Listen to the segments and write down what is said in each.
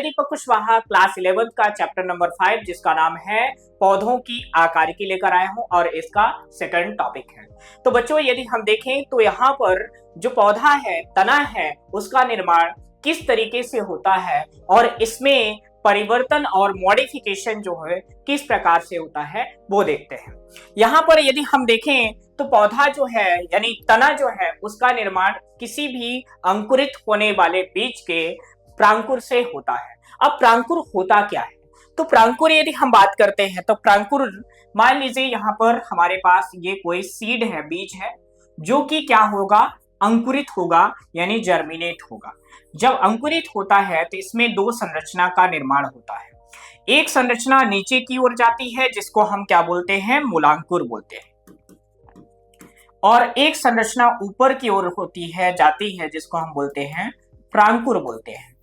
दीपक Kushwaha class 11th का chapter number 5 जिसका नाम है पौधों की आकारिकी लेकर आया हूं और इसका सेकंड टॉपिक है। तो बच्चों यदि हम देखें तो यहाँ पर जो पौधा है, तना है, उसका निर्माण किस तरीके से होता है और इसमें परिवर्तन और मॉडिफिकेशन जो है किस प्रकार से होता है वो देखते हैं। यहाँ पर यदि हम देखें तो पौधा जो है यानी तना जो है उसका निर्माण किसी भी अंकुरित होने वाले बीज के प्रांकुर से होता है। अब प्रांकुर होता क्या है? तो प्रांकुर यदि हम बात करते हैं तो प्रांकुर, मान लीजिए यहाँ पर हमारे पास ये कोई सीड है, बीज है, जो कि क्या होगा, अंकुरित होगा यानी जर्मिनेट होगा। जब अंकुरित होता है तो इसमें दो संरचना का निर्माण होता है। एक संरचना नीचे की ओर जाती है जिसको हम क्या बोलते हैं, मूलांकुर बोलते हैं, और एक संरचना ऊपर की ओर होती है, जाती है, जिसको हम बोलते हैं प्रांकुर बोलते हैं।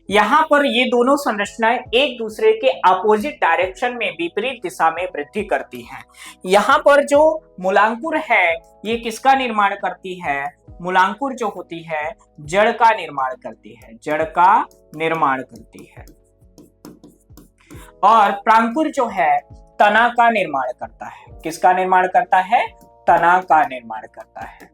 यहाँ पर ये दोनों संरचनाएं एक दूसरे के अपोजिट डायरेक्शन में, विपरीत दिशा में वृद्धि करती हैं। यहाँ पर जो मूलांकुर है ये किसका निर्माण करती है? मूलांकुर जो होती है जड़ का निर्माण करती है, जड़ का निर्माण करती है, और प्रांकुर जो है तना का निर्माण करता है। किसका निर्माण करता है? तना का निर्माण करता है।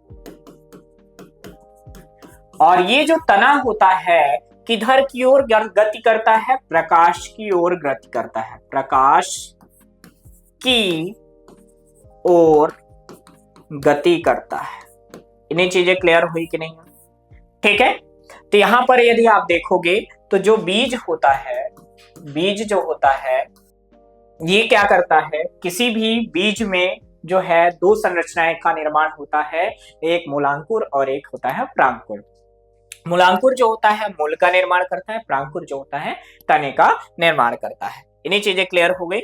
और ये जो तना होता है किधर की ओर गति करता है? प्रकाश की ओर गति करता है, प्रकाश की ओर गति करता है। इन्हीं चीजें क्लियर हुई कि नहीं? ठीक है। तो यहां पर यदि आप देखोगे तो जो बीज होता है, बीज जो होता है ये क्या करता है, किसी भी बीज में जो है दो संरचनाएं का निर्माण होता है, एक मूलांकुर और एक होता है प्रांकुर। मूलांकुर जो होता है मूल का निर्माण करता है, प्रांकुर जो होता है तने का निर्माण करता है। इन्हीं चीजें क्लियर हो गई।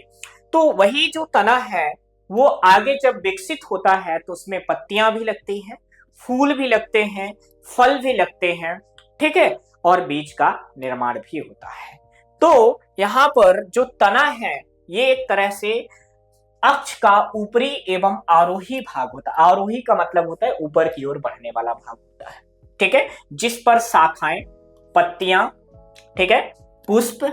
तो वही जो तना है वो आगे जब विकसित होता है तो उसमें पत्तियां भी लगती हैं, फूल भी लगते हैं, फल भी लगते हैं, ठीक है, और बीज का निर्माण भी होता है। तो यहाँ पर जो तना है ये एक तरह से अक्ष का ऊपरी एवं आरोही भाग होता है। आरोही का मतलब होता है ऊपर की ओर बढ़ने वाला भाग होता है, ठीक है, जिस पर शाखाएं, पत्तियां, ठीक है, पुष्प,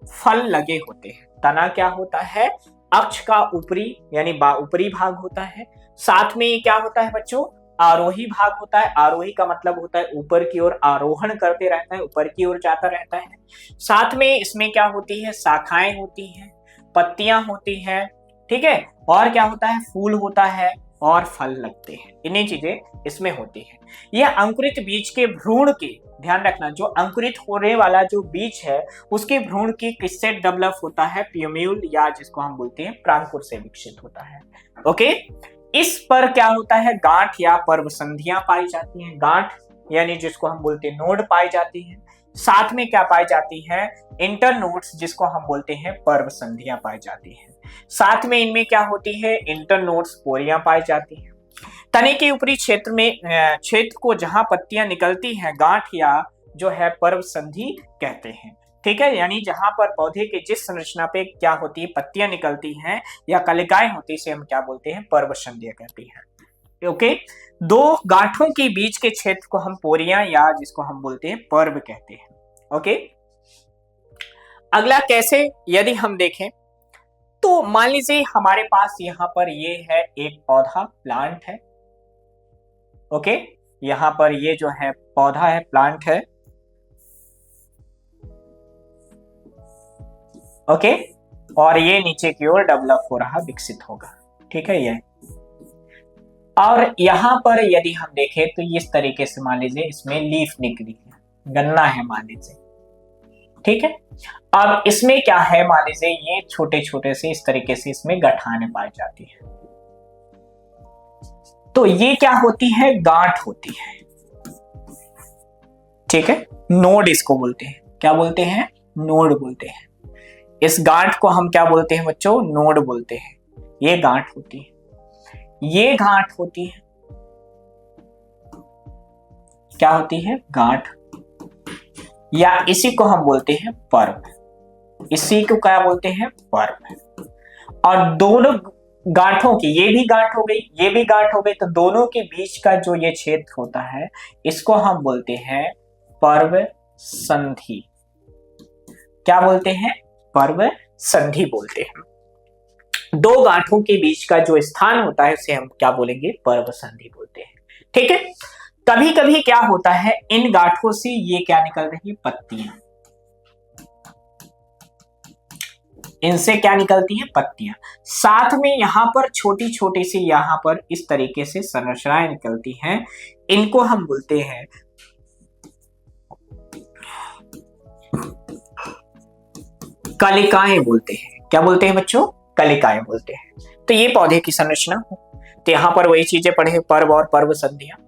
फल लगे होते हैं। तना क्या होता है? अक्ष का ऊपरी यानी ऊपरी भाग होता है। साथ में ये क्या होता है बच्चों? आरोही भाग होता है। आरोही का मतलब होता है ऊपर की ओर आरोहण करते रहता है, ऊपर की ओर जाता रहता है। साथ में इसमें क्या होती है? शाखाएं होती हैं, पत्तियां होती हैं, ठीक है, और क्या होता है? फूल होता है और फल लगते हैं। इन्हीं चीजें इसमें होती है। यह अंकुरित बीज के भ्रूण की, ध्यान रखना, जो अंकुरित होने वाला जो बीज है उसके भ्रूण की किससे डेवलप होता है? प्यूम्यूल या जिसको हम बोलते हैं प्रांकुर से विकसित होता है। ओके, इस पर क्या होता है? गांठ या पर्व संधियां पाई जाती हैं। गांठ यानी जिसको हम बोलते हैं नोड पाई जाती हैं। साथ में क्या पाई जाती है? इंटरनोड्स, जिसको हम बोलते हैं पर्व संधियां पाई जाती हैं। साथ में इनमें क्या होती है? इंटरनोड्स, पोरियां पाई जाती हैं। तने के ऊपरी क्षेत्र में, क्षेत्र को जहां पत्तियां निकलती हैं, गांठ या जो है पर्व संधि कहते हैं, ठीक है, यानी जहां पर पौधे के जिस संरचना पे क्या होती है, पत्तियां निकलती हैं या कलिकाएं होती है, इसे हम क्या बोलते हैं? पर्व संधियां कहती हैं। ओके, दो गांठों के बीच के क्षेत्र को हम पोरियां या जिसको हम बोलते हैं पर्व कहते हैं। ओके, अगला कैसे यदि हम देखें तो मान लीजिए हमारे पास यहाँ पर ये है एक पौधा, प्लांट है। ओके, यहाँ पर ये जो है पौधा है, प्लांट है। ओके, और ये नीचे की ओर डेवलप हो रहा, विकसित होगा, ठीक है, ये। और यहाँ पर यदि हम देखें तो इस तरीके से मान लीजिए इसमें लीफ निकली है, गन्ना है मान लीजिए, ठीक है। अब इसमें क्या है, मान लीजिए ये छोटे छोटे से इस तरीके से इसमें गठाने पाई जाती है। तो ये क्या होती है? गांठ होती है, ठीक है, नोड इसको बोलते हैं। क्या बोलते हैं? नोड बोलते हैं। इस गांठ को हम क्या बोलते हैं बच्चों? नोड बोलते हैं। ये गांठ होती है, ये गांठ होती है, क्या होती है? गांठ, या इसी को हम बोलते हैं पर्व। इसी को क्या बोलते हैं? पर्व। और दोनों गांठों की, ये भी गांठ हो गई, ये भी गांठ हो गई, तो दोनों के बीच का जो ये क्षेत्र होता है इसको हम बोलते हैं पर्व संधि। क्या बोलते हैं? पर्व संधि बोलते हैं। दो गांठों के बीच का जो स्थान होता है उसे हम क्या बोलेंगे? पर्व संधि बोलते हैं। ठीक है। कभी कभी क्या होता है, इन गांठों से ये क्या निकल रही है? पत्तियां। इनसे क्या निकलती है? पत्तियां। साथ में यहां पर छोटी छोटी सी यहां पर इस तरीके से संरचनाएं निकलती हैं। इनको हम बोलते हैं कलिकाएं बोलते हैं। क्या बोलते हैं बच्चों? कलिकाएं बोलते हैं। तो ये पौधे की संरचना। तो यहां पर वही चीजें पढ़े, पर्व और पर्व संधियां।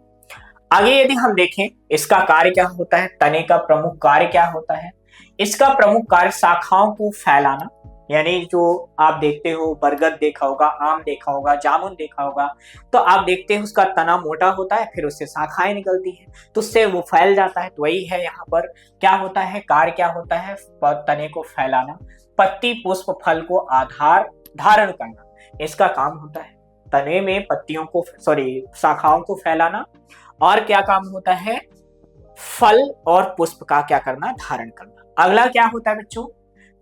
आगे यदि हम देखें इसका कार्य क्या होता है, तने का प्रमुख कार्य क्या होता है? इसका प्रमुख कार्य शाखाओं को फैलाना। यानी जो आप देखते हो, बरगद देखा होगा, आम देखा होगा, जामुन देखा होगा, तो आप देखते हैं उसका तना मोटा होता है, फिर उससे शाखाएं निकलती हैं, तो उससे वो फैल जाता है। तो वही है यहाँ पर क्या होता है, कार्य क्या होता है? तने को फैलाना, पत्ती पुष्प फल को आधार धारण करना, इसका काम होता है। तने में पत्तियों को शाखाओं को फैलाना, और क्या काम होता है? फल और पुष्प का क्या करना? धारण करना। अगला क्या होता है बच्चों?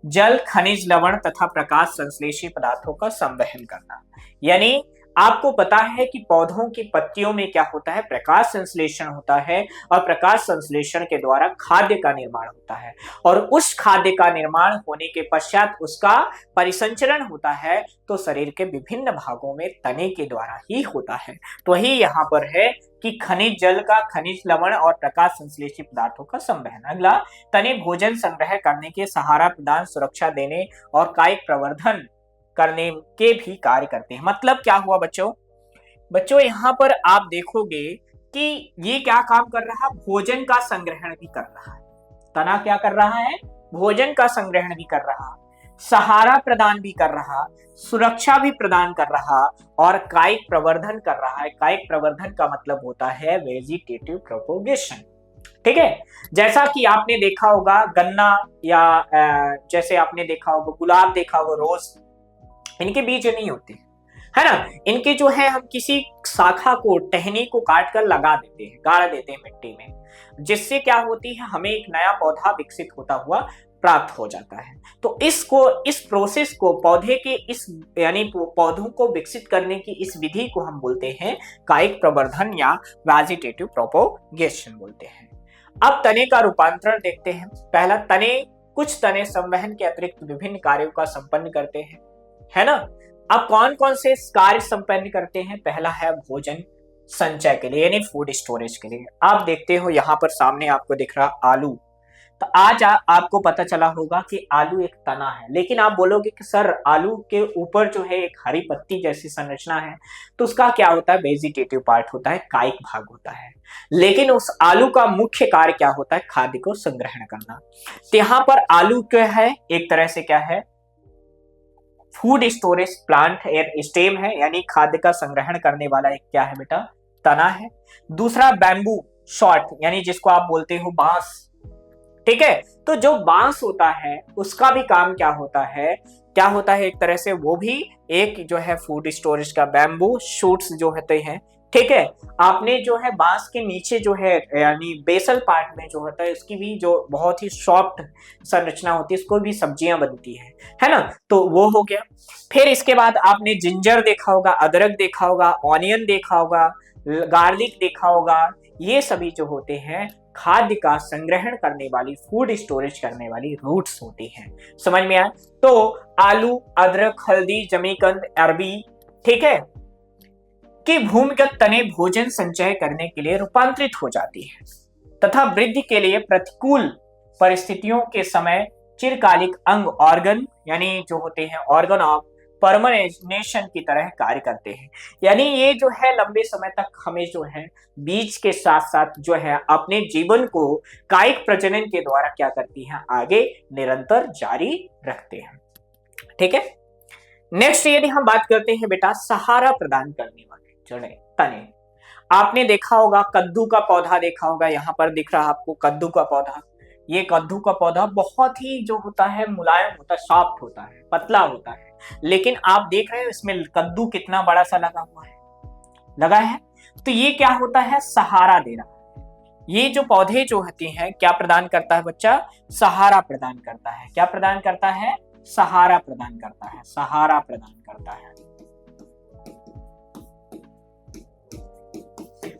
जल, खनिज, लवण तथा प्रकाश संश्लेषी पदार्थों का संवहन करना। यानी आपको पता है कि पौधों की पत्तियों में क्या होता है? प्रकाश संश्लेषण होता है, और प्रकाश संश्लेषण के द्वारा खाद्य का निर्माण होता है, और उस खाद्य का निर्माण होने के पश्चात उसका परिसंचरण होता है, तो शरीर के विभिन्न भागों में तने के द्वारा ही होता है। तो वही यहाँ पर है कि खनिज जल का, खनिज लवण और प्रकाश संश्लेषी पदार्थों का संवहन। अगला, तने भोजन संग्रह करने के, सहारा प्रदान, सुरक्षा देने और कायिक प्रवर्धन करने के भी कार्य करते हैं। मतलब क्या हुआ बच्चों? बच्चों यहाँ पर आप देखोगे कि ये क्या काम कर रहा है? भोजन का संग्रहण भी कर रहा है। तना क्या कर रहा है? भोजन का संग्रहण भी कर रहा, सहारा प्रदान भी कर रहा, सुरक्षा भी प्रदान कर रहा, और कायिक प्रवर्धन कर रहा है। कायिक प्रवर्धन का मतलब होता है वेजिटेटिव प्रोपोगेशन। ठीक है। जैसा कि आपने देखा होगा गन्ना, या जैसे आपने देखा होगा गुलाब, देखा होगा रोज, इनके बीज नहीं होते, है ना? इनके जो है हम किसी शाखा को, टहनी को काट कर लगा देते हैं, गाड़ देते हैं मिट्टी में, जिससे क्या होती है? हमें एक नया पौधा विकसित होता हुआ प्राप्त हो जाता है। तो इस प्रोसेस को, पौधे के इस यानी पौधों को विकसित करने की इस विधि को हम बोलते हैं कायिक प्रवर्धन या वेजिटेटिव प्रोपोगेशन बोलते हैं। अब तने का रूपांतरण देखते हैं। पहला, कुछ तने संवहन के अतिरिक्त विभिन्न कार्यों का संपन्न करते हैं, है ना? अब कौन कौन से कार्य संपन्न करते हैं? पहला है भोजन संचय के लिए, यानी फूड स्टोरेज के लिए। आप देखते हो यहाँ पर सामने आपको दिख रहा आलू। तो आज आपको पता चला होगा कि आलू एक तना है, लेकिन आप बोलोगे कि सर आलू के ऊपर जो है एक हरी पत्ती जैसी संरचना है, तो उसका क्या होता है? वेजिटेटिव पार्ट होता है, कायिक भाग होता है। लेकिन उस आलू का मुख्य कार्य क्या होता है? खाद्य को संग्रहण करना। तो यहाँ पर आलू क्या है? एक तरह से क्या है? फूड स्टोरेज प्लांट स्टेम है, यानी खाद्य का संग्रहण करने वाला एक क्या है बेटा? तना है। दूसरा बैम्बू शॉट, यानी जिसको आप बोलते हो बांस। ठीक है। तो जो बांस होता है उसका भी काम क्या होता है? क्या होता है? एक तरह से वो भी एक जो है फूड स्टोरेज का, बैम्बू शूट्स जो होते हैं। ठीक है। आपने जो है बांस के नीचे जो है, यानी बेसल पार्ट में जो होता है, उसकी भी जो बहुत ही सॉफ्ट संरचना होती है, उसको भी सब्जियां बनती है ना? तो वो हो गया। फिर इसके बाद आपने जिंजर देखा होगा, अदरक देखा होगा, ऑनियन देखा होगा, गार्लिक देखा होगा। ये सभी जो होते हैं खाद्य का संग्रहण करने वाली, फूड स्टोरेज करने वाली रूट्स होती हैं। समझ में आया? तो आलू, अदरक, हल्दी, जमीकंद, अरबी, ठीक है, कि भूमिगत तने भोजन संचय करने के लिए रूपांतरित हो जाती है तथा वृद्धि के लिए प्रतिकूल परिस्थितियों के समय चिरकालिक अंग, ऑर्गन, यानी जो होते हैं ऑर्गन ऑफ परमानेशन की तरह कार्य करते हैं। यानी ये जो है लंबे समय तक हमें जो है बीज के साथ साथ जो है अपने जीवन को कायिक प्रजनन के द्वारा क्या करती हैं? आगे निरंतर जारी रखते हैं। ठीक है। नेक्स्ट यदि हम बात करते हैं बेटा सहारा प्रदान करने वाले जड़ें, तने। आपने देखा होगा कद्दू का पौधा देखा होगा, यहाँ पर दिख रहा आपको कद्दू का पौधा। ये कद्दू का पौधा बहुत ही जो होता है मुलायम होता है, सॉफ्ट होता है, पतला होता है, लेकिन आप देख रहे हो इसमें कद्दू कितना बड़ा सा लगा हुआ है, लगा है। तो ये क्या होता है? सहारा दे रहा है। ये जो पौधे जो होते हैं क्या प्रदान करता है बच्चा? सहारा प्रदान करता है। क्या प्रदान करता है? सहारा प्रदान करता है, सहारा प्रदान करता है।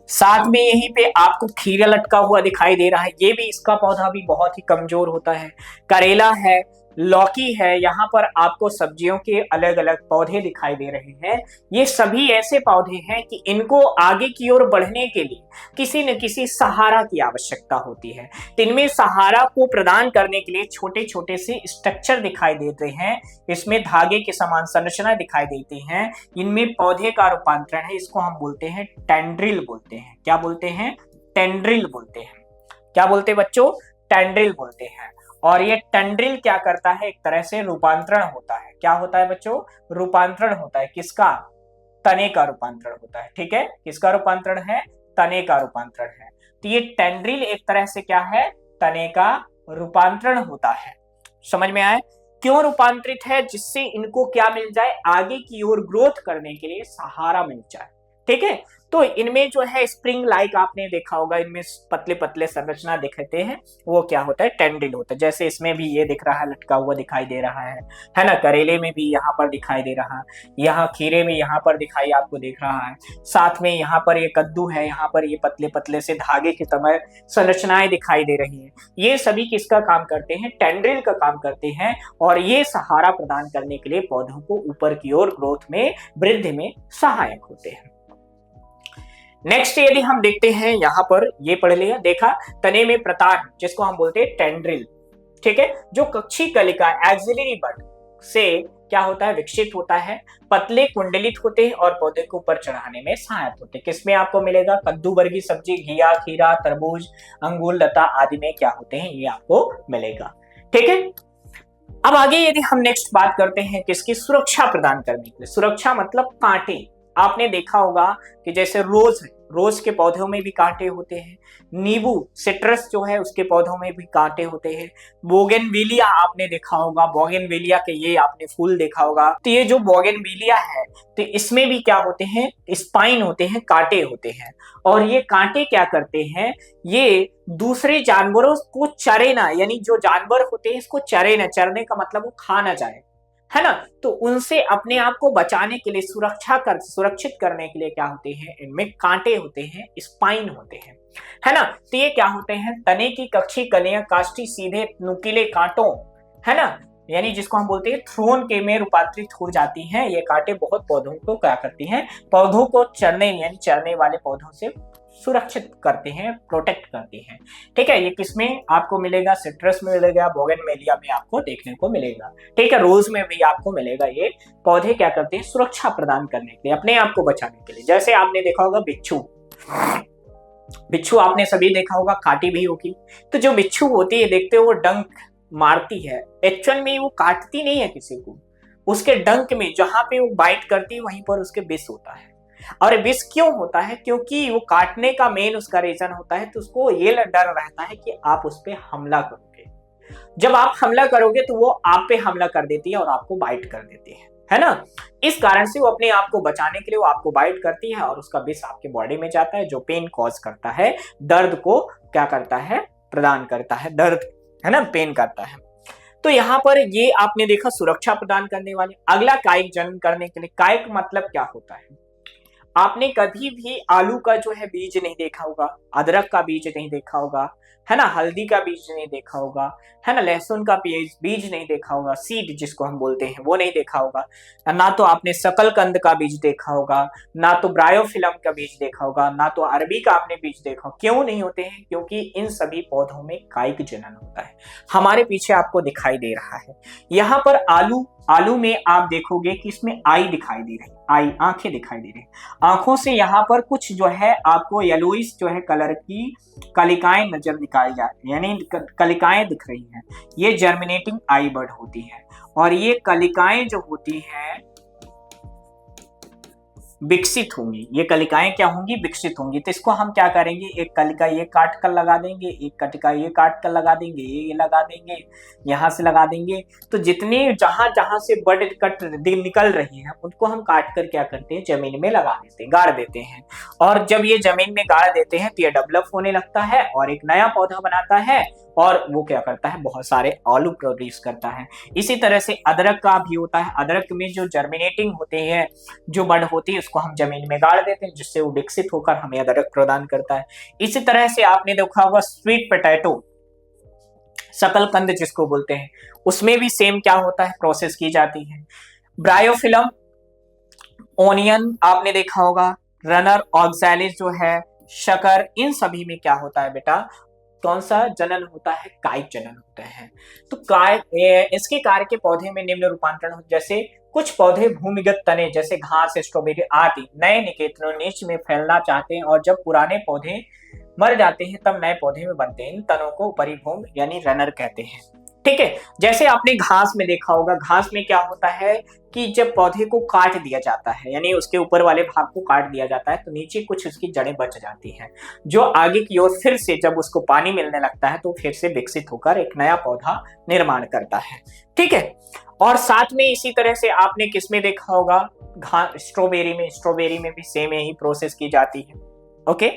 साथ में यहीं पे आपको खीरा लटका हुआ दिखाई दे रहा है, ये भी, इसका पौधा भी बहुत ही कमजोर होता है। करेला है, लौकी है, यहाँ पर आपको सब्जियों के अलग अलग पौधे दिखाई दे रहे हैं। ये सभी ऐसे पौधे हैं कि इनको आगे की ओर बढ़ने के लिए किसी न किसी सहारा की आवश्यकता होती है। तो इनमें सहारा को प्रदान करने के लिए छोटे छोटे से स्ट्रक्चर दिखाई देते हैं, इसमें धागे के समान संरचना दिखाई देती हैं। इनमें पौधे का रूपांतरण है, इसको हम बोलते हैं टेंड्रिल बोलते हैं। क्या बोलते हैं? टेंड्रिल बोलते हैं। क्या बोलते हैं बच्चों? टेंड्रिल बोलते हैं। और ये टेंड्रिल क्या करता है? एक तरह से रूपांतरण होता है। क्या होता है बच्चों? रूपांतरण होता है। किसका? तने का रूपांतरण होता है। ठीक है, किसका रूपांतरण है? तने का रूपांतरण है। तो ये टेंड्रिल एक तरह से क्या है? तने का रूपांतरण होता है। समझ में आए? क्यों रूपांतरित है? जिससे इनको क्या मिल जाए? आगे की ओर ग्रोथ करने के लिए सहारा मिल जाए। ठीक है, तो इनमें जो है स्प्रिंग लाइक आपने देखा होगा, इनमें पतले पतले संरचना दिखते हैं, वो क्या होता है? टेंड्रिल होता है। जैसे इसमें भी ये दिख रहा है, लटका हुआ दिखाई दे रहा है ना? करेले में भी यहाँ पर दिखाई दे रहा है, यहाँ खीरे में यहाँ पर दिखाई आपको देख रहा है, साथ में यहाँ पर ये कद्दू है, यहाँ पर ये पतले पतले से धागे की तरह संरचनाएं दिखाई दे रही है। ये सभी किसका काम करते हैं? टेंड्रिल का काम करते हैं। और ये सहारा प्रदान करने के लिए पौधों को ऊपर की ओर ग्रोथ में, वृद्धि में सहायक होते हैं। नेक्स्ट यदि हम देखते हैं, यहां पर ये पढ़ लिया, देखा, तने में प्रतान जिसको हम बोलते हैं टेंड्रिल। ठीक है, जो कक्षी कलिका एक्सिलरी बड से क्या होता है? विकसित होता है, पतले कुंडलित होते हैं और पौधे को ऊपर चढ़ाने में सहायक होते हैं। किसमें आपको मिलेगा? कद्दू वर्गीय सब्जी, घिया, खीरा, तरबूज, अंगूर, लता आदि में क्या होते हैं? ये आपको मिलेगा। ठीक है, अब आगे यदि हम नेक्स्ट बात करते हैं किसकी? सुरक्षा प्रदान करने के लिए। सुरक्षा मतलब कांटे। आपने देखा होगा कि जैसे रोज है, रोज के पौधों में भी कांटे होते हैं। नींबू, सिट्रस जो है उसके पौधों में भी कांटे होते हैं। बोगनविलिया आपने देखा होगा, बोगनविलिया के ये आपने फूल देखा होगा। तो ये जो बोगनविलिया है, तो इसमें भी क्या होते हैं? स्पाइन होते हैं, कांटे होते हैं। और ये कांटे क्या करते हैं? ये दूसरे जानवरों को चरे ना, यानी जो जानवर होते हैं इसको चरे ना, चरने का मतलब वो खा ना जाए, है ना? तो उनसे अपने आप को बचाने के लिए, सुरक्षित करने के लिए क्या होते हैं? इनमें कांटे होते हैं, स्पाइन होते हैं, है ना? तो ये क्या होते हैं? तने की कक्षी कलियां काष्ठी सीधे नुकीले कांटों, है ना, यानी जिसको हम बोलते हैं थ्रोन के में रूपांतरित हो जाती हैं। ये कांटे बहुत पौधों को क्या करती हैं? पौधों को चरने, यानी चरने वाले पौधों से सुरक्षित करते हैं, प्रोटेक्ट करते हैं। ठीक है, ये किसमें आपको मिलेगा? सिट्रस में मिलेगा, बोगनवेलिया में आपको देखने को मिलेगा। ठीक है, रोज में भी आपको मिलेगा। ये पौधे क्या करते हैं? सुरक्षा प्रदान करने के लिए, अपने आप को बचाने के लिए। जैसे आपने देखा होगा बिच्छू, बिच्छू आपने सभी देखा होगा, काटी भी होगी। तो जो बिच्छू होती है, देखते हो वो डंक मारती है, एक्चुअल में वो काटती नहीं है किसी को, उसके डंक में जहां पे वो बाइट करती है वहीं पर उसके विष होता है। और विष क्यों होता है? क्योंकि वो काटने का मेन उसका रीजन होता है, तो उसको ये डर रहता है कि आप उस पर हमला करोगे। जब आप हमला करोगे तो वो आप पे हमला कर देती है और आपको बाइट कर देती है ना? इस कारण से वो अपने आप को बचाने के लिए वो आपको बाइट करती है और उसका विष आपके बॉडी में जाता है, जो पेन कॉज करता है, दर्द को क्या करता है? प्रदान करता है, दर्द, है ना, पेन करता है। तो यहाँ पर ये आपने देखा सुरक्षा प्रदान करने वाले। अगला कायिक जन्म करने के लिए। कायिक मतलब क्या होता है? आपने कभी भी आलू का जो है बीज नहीं देखा होगा, अदरक का बीज नहीं देखा होगा, है ना, हल्दी का बीज नहीं देखा होगा, है ना, लहसुन का बीज नहीं देखा होगा, सीड जिसको हम बोलते हैं वो नहीं देखा होगा, ना तो आपने शकलकंद का बीज देखा होगा, ना तो ब्रायोफिलम का बीज देखा होगा, ना तो अरबी का आपने बीज देखा होगा। क्यों नहीं होते हैं? क्योंकि इन सभी पौधों में कायिक जनन होता है। हमारे पीछे आपको दिखाई दे रहा है, यहाँ पर आलू में आप देखोगे कि इसमें आई दिखाई दे रही, आई, आंखें दिखाई दे रही। आंखों से यहाँ पर कुछ जो है आपको येलोइश जो है कलर की कलिकाएं नजर निकाली जाती है, यानी कलिकाएं दिख रही हैं। ये जर्मिनेटिंग आई बड होती है। और ये कलिकाएं जो होती हैं विकसित होंगी, ये कलिकाएं क्या होंगी, विकसित होंगी। तो इसको हम क्या करेंगे, एक कलिका ये काट कर लगा देंगे, एक कलिका ये काट कर लगा देंगे, ये लगा देंगे, यहाँ से लगा देंगे। तो जितने जहां जहां से बड कट निकल रही हैं उनको हम काट कर क्या करते हैं, जमीन में लगा देते हैं, गाड़ देते हैं। और जब ये जमीन में गाड़ देते हैं तो ये डेवलप होने लगता है और एक नया पौधा बनाता है, और वो क्या करता है, बहुत सारे आलू प्रोड्यूस करता है। इसी तरह से अदरक का भी होता है, अदरक में जो जर्मिनेटिंग होते हैं, जो बड होती है, उसको हम जमीन में गाड़ देते हैं, जिससे वो विकसित होकर हमें अदरक प्रदान करता है। इसी तरह से आपने देखा होगा स्वीट पोटैटो, शकलकंद जिसको बोलते हैं, उसमें भी सेम क्या होता है, प्रोसेस की जाती है। ब्रायोफिलम, ओनियन आपने देखा होगा, रनर ऑक्सैलिस जो है, शकर, इन सभी में क्या होता है बेटा, कौन सा जनन होता है, कायिक जनन होता है। तो इसके कार्य के पौधे में निम्न रूपांतरण हो, जैसे कुछ पौधे भूमिगत तने जैसे घास, स्ट्रॉबेरी आदि नए निकेतनों नीच में फैलना चाहते हैं, और जब पुराने पौधे मर जाते हैं तब नए पौधे में बनते हैं। इन तनों को परिभूम यानी रनर कहते हैं। ठीक है, जैसे आपने घास में देखा होगा, घास में क्या होता है कि जब पौधे को काट दिया जाता है, यानी उसके ऊपर वाले भाग को काट दिया जाता है, तो नीचे कुछ उसकी जड़ें बच जाती हैं, जो आगे की ओर फिर से जब उसको पानी मिलने लगता है तो फिर से विकसित होकर एक नया पौधा निर्माण करता है। ठीक है, और साथ में इसी तरह से आपने किसमें देखा होगा, स्ट्रॉबेरी में भी सेम यही प्रोसेस की जाती है। ओके,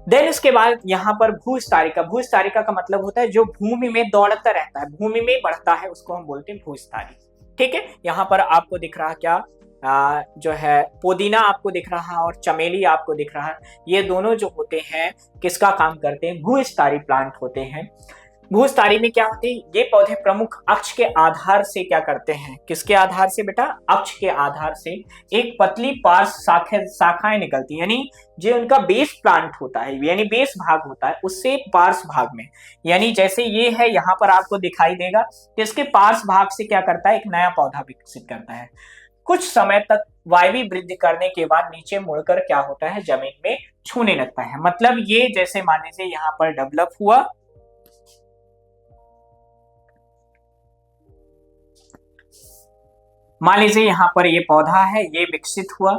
देन इसके बाद यहाँ पर भूस्तारिका, भूस्तारिका का मतलब होता है जो भूमि में दौड़ता रहता है, भूमि में बढ़ता है, उसको हम बोलते हैं भूस्तारी। ठीक है, यहाँ पर आपको दिख रहा क्या, जो है पुदीना आपको दिख रहा है और चमेली आपको दिख रहा है, ये दोनों जो होते हैं किसका काम करते हैं, भूस्तारी प्लांट होते हैं। भूस्तारी में क्या होती है, ये पौधे प्रमुख अक्ष के आधार से क्या करते हैं, किसके आधार से बेटा, अक्ष के आधार से एक पतली पार्श्व शाखाएं निकलती है, यानी जो उनका बेस प्लांट होता है, यानी बेस भाग होता है, उससे पार्श्व भाग में, यानी जैसे ये है यहाँ पर आपको दिखाई देगा कि इसके पार्श्व भाग से क्या करता है, एक नया पौधा विकसित करता है। कुछ समय तक वायवी वृद्धि करने के बाद नीचे मुड़कर क्या होता है, जमीन में छूने लगता है। मतलब ये जैसे मान लीजिए यहाँ पर डेवलप हुआ, मान लीजिए यहाँ पर ये पौधा है, ये विकसित हुआ।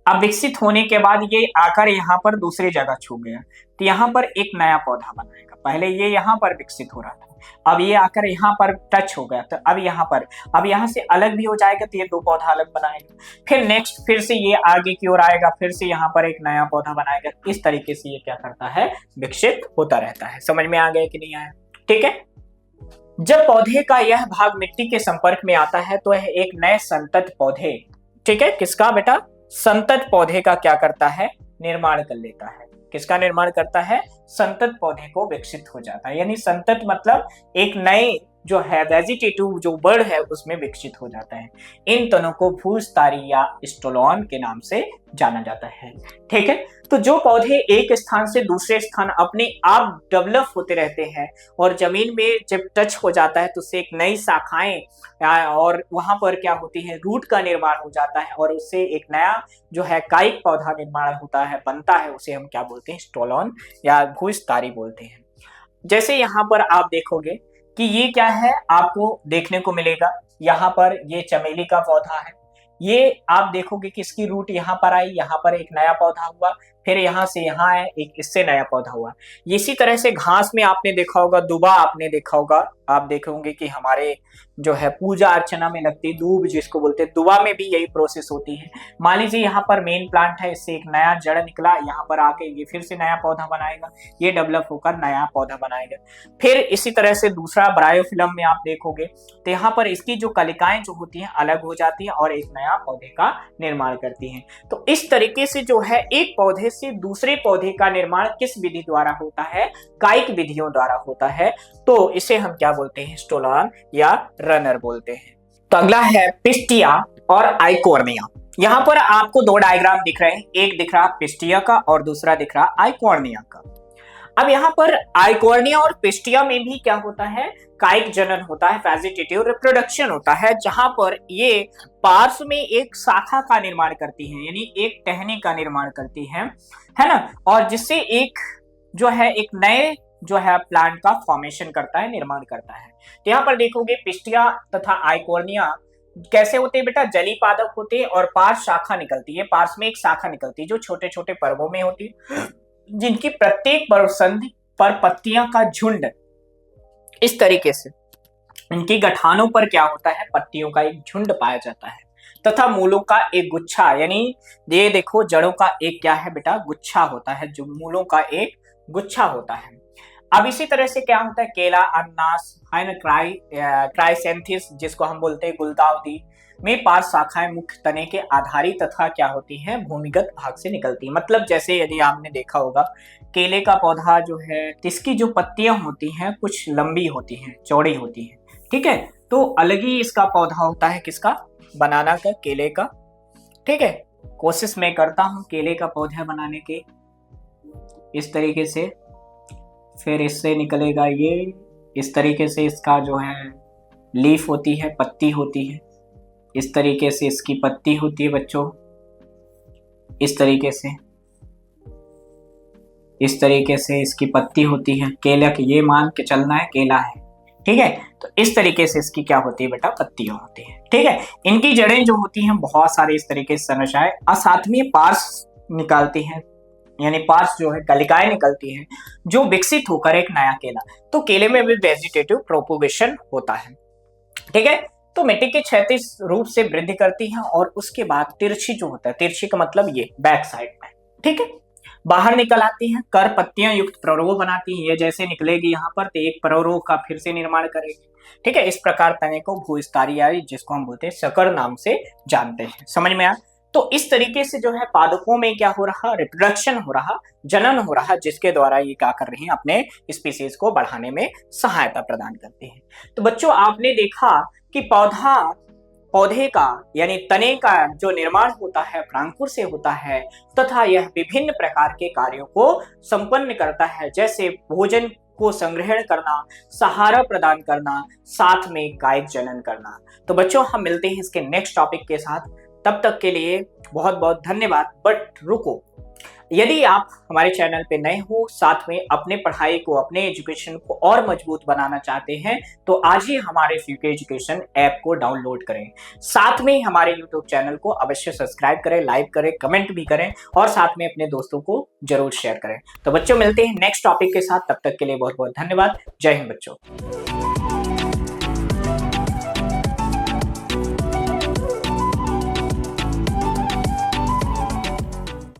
अब विकसित होने के बाद ये आकर यहाँ पर दूसरी जगह छू गया, तो यहाँ पर एक नया पौधा बनाएगा। पहले ये यहाँ पर विकसित हो रहा था, अब ये आकर यहाँ पर टच हो गया, तो अब यहाँ पर, अब यहाँ से अलग भी हो जाएगा, तो ये दो पौधा अलग बनाएगा। फिर नेक्स्ट फिर से ये आगे की ओर आएगा, फिर से यहाँ पर एक नया पौधा बनाएगा। इस तरीके से ये क्या करता है, विकसित होता रहता है। समझ में आ गया कि नहीं आया? ठीक है, जब पौधे का यह भाग मिट्टी के संपर्क में आता है तो यह एक नए संतत पौधे, ठीक है, किसका बेटा, संतत पौधे का क्या करता है, निर्माण कर लेता है। किसका निर्माण करता है, संतत पौधे को विकसित हो जाता है, यानी संतत मतलब एक नए जो है वेजिटेटिव जो बर्ड है उसमें विकसित हो जाता है। इन तनों को भूस्तारी या स्टोलोन के नाम से जाना जाता है। ठीक है, तो जो पौधे एक स्थान से दूसरे स्थान अपने आप डेवलप होते रहते हैं और जमीन में जब टच हो जाता है तो उससे एक नई शाखाएं और वहां पर क्या होती है, रूट का निर्माण हो जाता है और उससे एक नया जो है कायिक पौधा निर्माण होता है, बनता है, उसे हम क्या बोलते हैं, स्टोलोन या भूस्तारी बोलते हैं। जैसे यहाँ पर आप देखोगे कि ये क्या है, आपको देखने को मिलेगा, यहाँ पर ये चमेली का पौधा है, ये आप देखोगे कि इसकी रूट यहाँ पर आई, यहाँ पर एक नया पौधा हुआ, फिर यहाँ से यहाँ आया, एक इससे नया पौधा हुआ। इसी तरह से घास में आपने देखा होगा, दुबा आपने देखा होगा, आप देखोगे कि हमारे जो है पूजा अर्चना में लगती दूब जिसको बोलते हैं, दुबा में भी यही प्रोसेस होती है। मान लीजिए यहाँ पर मेन प्लांट है, इससे एक नया जड़ निकला, यहाँ पर आके ये फिर से नया पौधा बनाएगा, ये डेवलप होकर नया पौधा बनाएगा। फिर इसी तरह से दूसरा ब्रायोफिलम में आप देखोगे तो यहाँ पर इसकी जो कलिकाएं जो होती हैं अलग हो जाती है और एक नया पौधे का निर्माण करती हैं। तो इस तरीके से जो है एक पौधे से दूसरे पौधे का निर्माण किस विधि द्वारा होता है, कायिक विधियों द्वारा होता है, तो इसे हम क्या बोलते हैं, स्टोलोन या रनर बोलते हैं। तो अगला है पिस्टिया और आइकोर्निया। यहाँ पर आपको दो डायग्राम दिख रहे हैं, एक दिख रहा पिस्टिया का और दूसरा दिख रहा आइकोर्निया का। अब यहाँ पर आइकोर्निया और पिस्टिया में भी क्या होता है, कायिक जनन होता है, वेजिटेटिव रिप्रोडक्शन होता है, जहां पर ये पार्श्व में एक शाखा का निर्माण करती है, यानी एक टहनी का निर्माण करती है ना, और जिससे एक जो है एक नए जो है प्लांट का फॉर्मेशन करता है, निर्माण करता है। तो यहाँ पर देखोगे पिस्टिया तथा आइकोर्निया कैसे होते हैं बेटा, जली पादप होते हैं और पार्श्व शाखा निकलती है, पार्श्व में एक शाखा निकलती है जो छोटे छोटे पर्वों में होती है, जिनकी प्रत्येक परसंधि पर पत्तियां का झुंड, इस तरीके से इनकी गठानों पर क्या होता है, पत्तियों का एक झुंड पाया जाता है, तथा मूलों का एक गुच्छा, यानी ये देखो जड़ों का एक क्या है बेटा, गुच्छा होता है, जो मूलों का एक गुच्छा होता है। अब इसी तरह से क्या होता है, केला, अनानास है ना, क्राइसेंथिस जिसको हम बोलते हैं गुलदाउदी में पार्श्व शाखाएं मुख्य तने के आधारी तथा क्या होती हैं, भूमिगत भाग से निकलती है। मतलब जैसे यदि आपने देखा होगा केले का पौधा जो है, इसकी जो पत्तियां होती हैं कुछ लंबी होती हैं, चौड़ी होती हैं, ठीक है, तो अलग ही इसका पौधा होता है, किसका, बनाना का, केले का, ठीक है। कोशिश मैं करता हूं केले का पौधा बनाने के, इस तरीके से, फिर इससे निकलेगा ये, इस तरीके से इसका जो है लीफ होती है, पत्ती होती है, इस तरीके से इसकी पत्ती होती है बच्चों, इस तरीके से, इस तरीके से इसकी पत्ती होती है, केला की, ये मान के चलना है केला है, ठीक है। तो इस तरीके से इसकी क्या होती है बेटा, पत्तियां होती है, ठीक है। इनकी जड़ें जो होती हैं बहुत सारे इस तरीके से संरचनाएं, और साथ में पार्श्व निकालती हैं, यानी पार्श्व जो है कलिकाएं निकलती हैं जो विकसित होकर एक नया केला, तो केले में भी वेजिटेटिव प्रोपोगेशन होता है, ठीक है। तो मिट्टी के क्षैतिज रूप से वृद्धि करती है और उसके बाद तिरछी जो होता है, तिरछी का मतलब ये बैक साइड में, ठीक है, बाहर निकल आती हैं, कर पत्तियां युक्त प्ररोह बनाती हैं, ये जैसे निकलेगी यहाँ पर तो एक प्ररोह का फिर से निर्माण करेगी, ठीक है। इस प्रकार तने को भूस्तरीय, जिसको हम बोलते हैं सकर नाम से जानते हैं, समझ में आया। तो इस तरीके से जो है पादपों में क्या हो रहा, रिप्रोडक्शन हो रहा, जनन हो रहा, जिसके द्वारा ये क्या कर रहे हैं, अपने स्पीसीज को बढ़ाने में सहायता प्रदान करते हैं। तो बच्चों आपने देखा कि पौधे का यानी तने का जो निर्माण होता है प्रांकुर से होता है, तथा यह विभिन्न प्रकार के कार्यों को संपन्न करता है, जैसे भोजन को संग्रहण करना, सहारा प्रदान करना, साथ में कायिक जनन करना। तो बच्चों हम मिलते हैं इसके नेक्स्ट टॉपिक के साथ, तब तक के लिए बहुत बहुत धन्यवाद। बट रुको, यदि आप हमारे चैनल पे नए हो, साथ में अपने पढ़ाई को, अपने एजुकेशन को और मजबूत बनाना चाहते हैं, तो आज ही हमारे फ्यूके एजुकेशन ऐप को डाउनलोड करें, साथ में हमारे यूट्यूब चैनल को अवश्य सब्सक्राइब करें, लाइक करें, कमेंट भी करें और साथ में अपने दोस्तों को जरूर शेयर करें। तो बच्चों मिलते हैं नेक्स्ट टॉपिक के साथ, तब तक के लिए बहुत बहुत धन्यवाद। जय हिंद बच्चों।